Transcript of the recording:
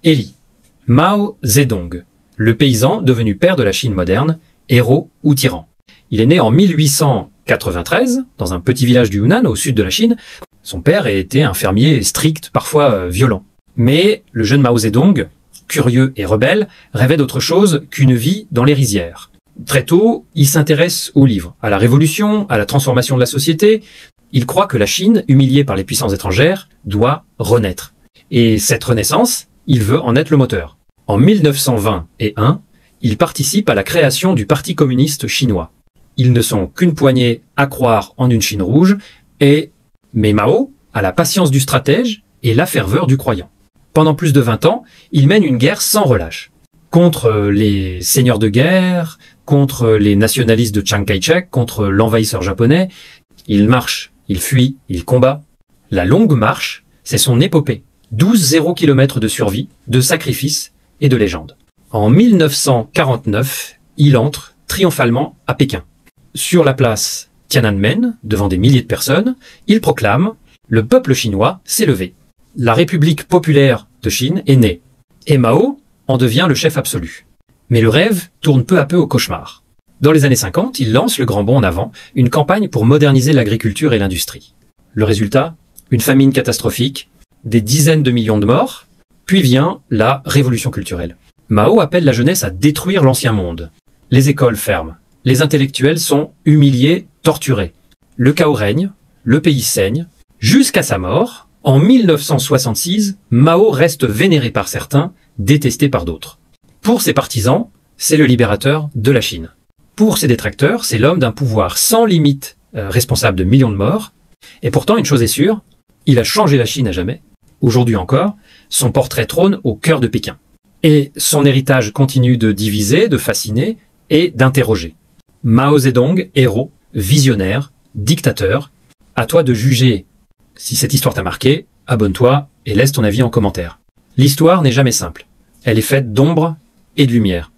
Élie, Mao Zedong, le paysan devenu père de la Chine moderne, héros ou tyran. Il est né en 1893 dans un petit village du Yunnan au sud de la Chine. Son père était un fermier strict, parfois violent. Mais le jeune Mao Zedong, curieux et rebelle, rêvait d'autre chose qu'une vie dans les rizières. Très tôt, il s'intéresse aux livres, à la révolution, à la transformation de la société. Il croit que la Chine, humiliée par les puissances étrangères, doit renaître. Et cette renaissance, il veut en être le moteur. En 1921, il participe à la création du Parti communiste chinois. Ils ne sont qu'une poignée à croire en une Chine rouge, mais Mao a la patience du stratège et la ferveur du croyant. Pendant plus de 20 ans, il mène une guerre sans relâche. Contre les seigneurs de guerre, contre les nationalistes de Chiang Kai-shek, contre l'envahisseur japonais. Il marche, il fuit, il combat. La longue marche, c'est son épopée. 12 km de survie, de sacrifices et de légendes. En 1949, il entre triomphalement à Pékin. Sur la place Tiananmen, devant des milliers de personnes, il proclame « Le peuple chinois s'est levé. La République populaire de Chine est née. » Et Mao en devient le chef absolu. Mais le rêve tourne peu à peu au cauchemar. Dans les années 50, il lance le grand bond en avant, une campagne pour moderniser l'agriculture et l'industrie. Le résultat, une famine catastrophique, des dizaines de millions de morts, puis vient la révolution culturelle. Mao appelle la jeunesse à détruire l'ancien monde. Les écoles ferment, les intellectuels sont humiliés, torturés. Le chaos règne, le pays saigne, jusqu'à sa mort. En 1966, Mao reste vénéré par certains, détesté par d'autres. Pour ses partisans, c'est le libérateur de la Chine. Pour ses détracteurs, c'est l'homme d'un pouvoir sans limite, responsable de millions de morts. Et pourtant, une chose est sûre, il a changé la Chine à jamais. Aujourd'hui encore, son portrait trône au cœur de Pékin. Et son héritage continue de diviser, de fasciner et d'interroger. Mao Zedong, héros, visionnaire, dictateur. À toi de juger. Si cette histoire t'a marqué, abonne-toi et laisse ton avis en commentaire. L'histoire n'est jamais simple. Elle est faite d'ombre et de lumière.